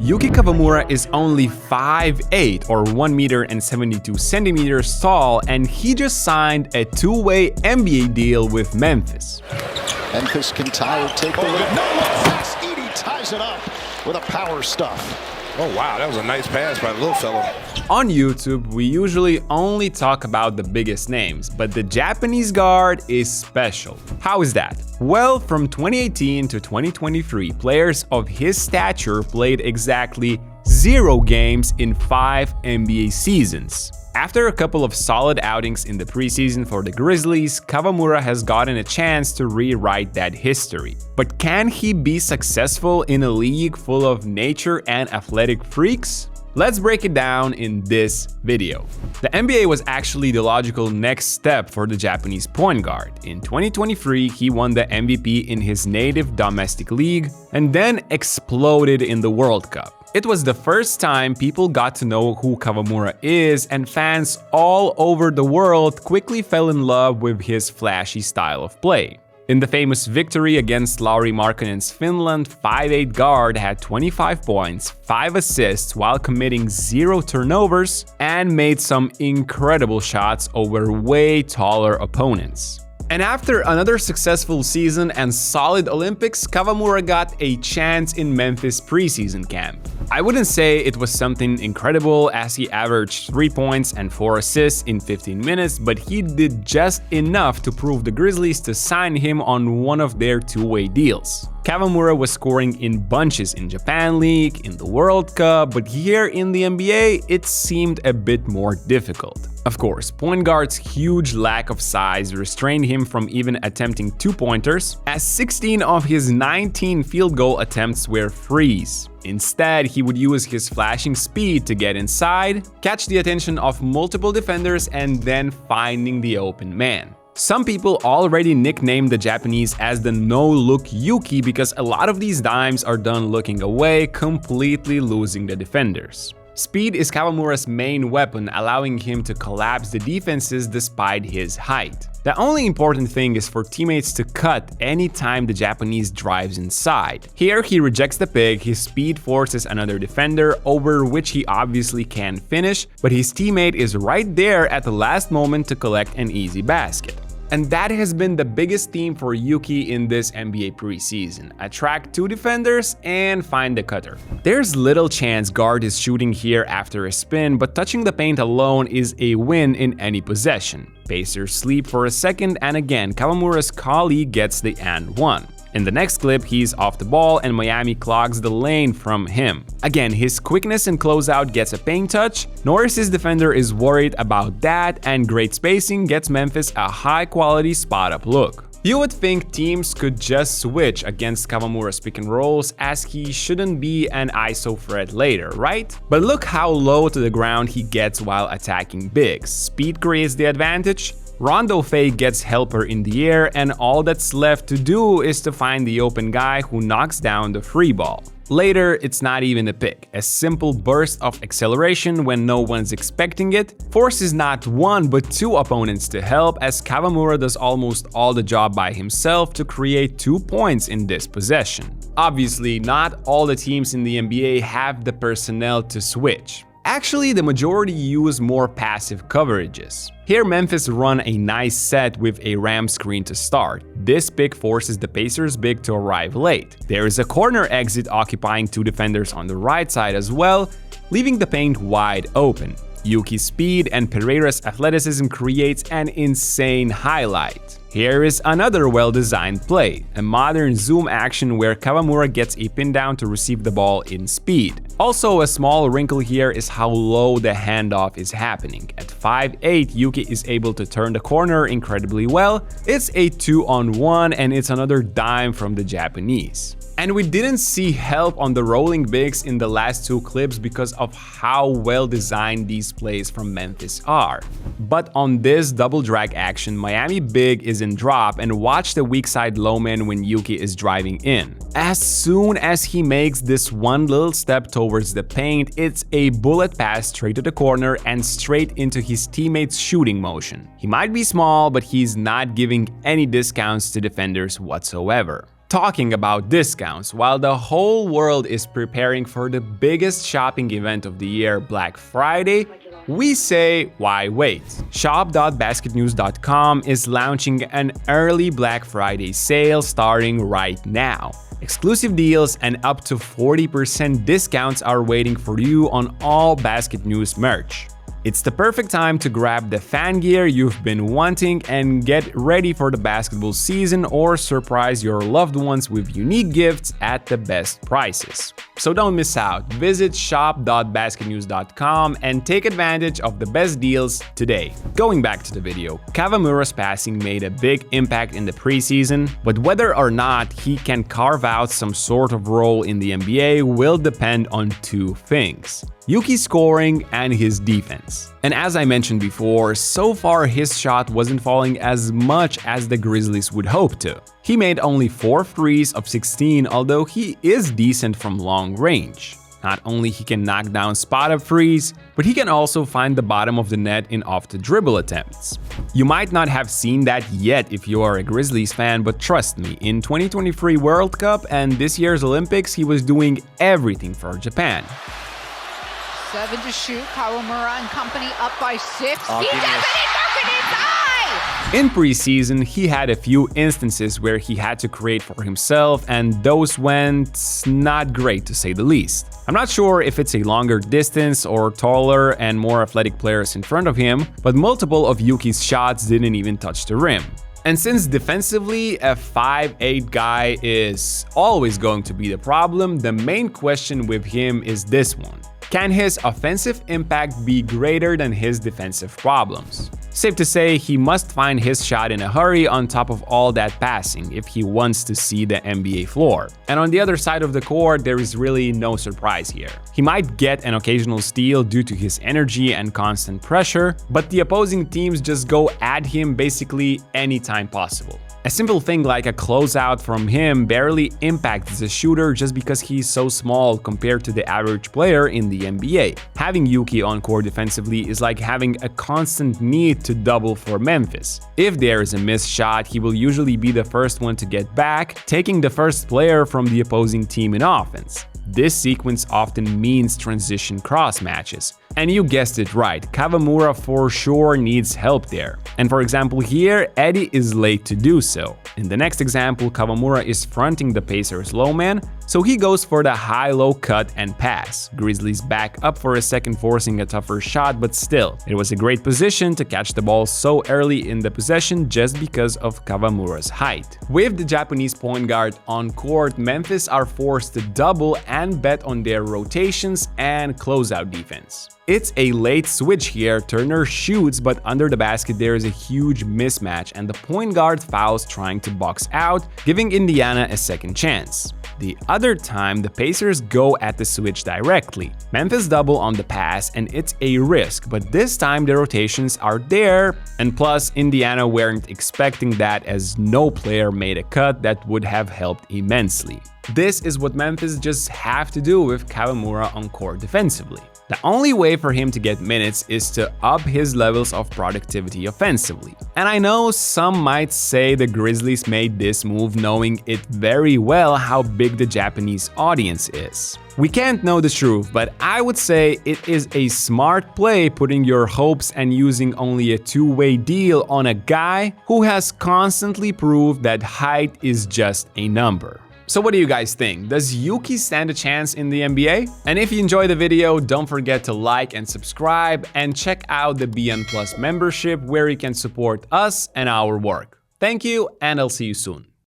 Yuki Kawamura is only 5'8" or 1 meter and 72 centimeters tall, and he just signed a two-way NBA deal with Memphis. Memphis can tie or take the lead. No look pass. Edey ties it up with a power stuff. Oh wow, that was a nice pass by the little fella. On YouTube, we usually only talk about the biggest names, but the Japanese guard is special. How is that? Well, from 2018 to 2023, players of his stature played exactly 0 games in 5 NBA seasons. After a couple of solid outings in the preseason for the Grizzlies, Kawamura has gotten a chance to rewrite that history. But can he be successful in a league full of nature and athletic freaks? Let's break it down in this video. The NBA was actually the logical next step for the Japanese point guard. In 2023, he won the MVP in his native domestic league and then exploded in the World Cup. It was the first time people got to know who Kawamura is, and fans all over the world quickly fell in love with his flashy style of play. In the famous victory against Lauri Markkanen's Finland, 5'8" guard had 25 points, 5 assists while committing 0 turnovers, and made some incredible shots over way taller opponents. And after another successful season and solid Olympics, Kawamura got a chance in Memphis preseason camp. I wouldn't say it was something incredible, as he averaged 3 points and 4 assists in 15 minutes, but he did just enough to prove the Grizzlies to sign him on one of their two-way deals. Kawamura was scoring in bunches in Japan League, in the World Cup, but here in the NBA, it seemed a bit more difficult. Of course, point guard's huge lack of size restrained him from even attempting two-pointers, as 16 of his 19 field goal attempts were threes. Instead, he would use his flashing speed to get inside, catch the attention of multiple defenders, and then finding the open man. Some people already nicknamed the Japanese as the no-look Yuki because a lot of these dimes are done looking away, completely losing the defenders. Speed is Kawamura's main weapon, allowing him to collapse the defenses despite his height. The only important thing is for teammates to cut anytime the Japanese drives inside. Here he rejects the pick, his speed forces another defender, over which he obviously can finish, but his teammate is right there at the last moment to collect an easy basket. And that has been the biggest theme for Yuki in this NBA preseason: attract two defenders and find the cutter. There's little chance guard is shooting here after a spin, but touching the paint alone is a win in any possession. Pacers sleep for a second, and again Kawamura's colleague gets the and one. In the next clip, he's off the ball and Miami clogs the lane from him. Again, his quickness and closeout gets a paint touch. Norris's defender is worried about that, and great spacing gets Memphis a high-quality spot-up look. You would think teams could just switch against Kawamura's pick and rolls, as he shouldn't be an ISO threat later, right? But look how low to the ground he gets while attacking bigs. Speed creates the advantage. Rondo fake gets helper in the air, and all that's left to do is to find the open guy who knocks down the free ball. Later, it's not even a pick. A simple burst of acceleration when no one's expecting it forces not one but two opponents to help, as Kawamura does almost all the job by himself to create 2 points in this possession. Obviously, not all the teams in the NBA have the personnel to switch. Actually, the majority use more passive coverages. Here, Memphis run a nice set with a ram screen to start. This pick forces the Pacers big to arrive late. There is a corner exit occupying 2 defenders on the right side as well, leaving the paint wide open. Yuki's speed and Pereira's athleticism creates an insane highlight. Here is another well-designed play, a modern zoom action where Kawamura gets a pin down to receive the ball in speed. Also, a small wrinkle here is how low the handoff is happening. At 5'8", Yuki is able to turn the corner incredibly well. It's a 2-on-1, and it's another dime from the Japanese. And we didn't see help on the rolling bigs in the last 2 clips because of how well designed these plays from Memphis are. But on this double drag action, Miami big is in drop, and watch the weak side low man when Yuki is driving in. As soon as he makes this one little step towards the paint, it's a bullet pass straight to the corner and straight into his teammate's shooting motion. He might be small, but he's not giving any discounts to defenders whatsoever. Talking about discounts, while the whole world is preparing for the biggest shopping event of the year, Black Friday, we say, why wait? Shop.basketnews.com is launching an early Black Friday sale starting right now. Exclusive deals and up to 40% discounts are waiting for you on all Basket News merch. It's the perfect time to grab the fan gear you've been wanting and get ready for the basketball season or surprise your loved ones with unique gifts at the best prices. So don't miss out. Visit shop.basketnews.com and take advantage of the best deals today. Going back to the video, Kawamura's passing made a big impact in the preseason, but whether or not he can carve out some sort of role in the NBA will depend on two things: Yuki's scoring and his defense. And as I mentioned before, so far his shot wasn't falling as much as the Grizzlies would hope to. He made only 4 threes of 16, although he is decent from long range. Not only he can knock down spot-up threes, but he can also find the bottom of the net in off-the-dribble attempts. You might not have seen that yet if you are a Grizzlies fan, but trust me, in 2023 World Cup and this year's Olympics, he was doing everything for Japan. 7 to shoot, Kawamura and company up by 6. He doesn't mark it inside! In preseason, he had a few instances where he had to create for himself, and those went not great to say the least. I'm not sure if it's a longer distance or taller and more athletic players in front of him, but multiple of Yuki's shots didn't even touch the rim. And since defensively a 5'8" guy is always going to be the problem, the main question with him is this one: can his offensive impact be greater than his defensive problems? Safe to say, he must find his shot in a hurry on top of all that passing if he wants to see the NBA floor. And on the other side of the court, there is really no surprise here. He might get an occasional steal due to his energy and constant pressure, but the opposing teams just go at him basically anytime possible. A simple thing like a closeout from him barely impacts the shooter just because he's so small compared to the average player in the NBA. Having Yuki on court defensively is like having a constant need to double for Memphis. If there is a missed shot, he will usually be the first one to get back, taking the first player from the opposing team in offense. This sequence often means transition cross matches. And you guessed it right, Kawamura for sure needs help there. And for example here, Eddie is late to do so. In the next example, Kawamura is fronting the Pacers' low man, so he goes for the high-low cut and pass. Grizzlies back up for a second, forcing a tougher shot, but still, it was a great position to catch the ball so early in the possession just because of Kawamura's height. With the Japanese point guard on court, Memphis are forced to double and bet on their rotations and closeout defense. It's a late switch here. Turner shoots, but under the basket there is a huge mismatch and the point guard fouls trying to box out, giving Indiana a second chance. The other time, the Pacers go at the switch directly. Memphis double on the pass and it's a risk, but this time the rotations are there, and plus Indiana weren't expecting that as no player made a cut that would have helped immensely. This is what Memphis just have to do with Kawamura on court defensively. The only way for him to get minutes is to up his levels of productivity offensively. And I know some might say the Grizzlies made this move knowing it very well how big the Japanese audience is. We can't know the truth, but I would say it is a smart play putting your hopes and using only a two-way deal on a guy who has constantly proved that height is just a number. So what do you guys think? Does Yuki stand a chance in the NBA? And if you enjoyed the video, don't forget to like and subscribe and check out the BN Plus membership where you can support us and our work. Thank you, and I'll see you soon.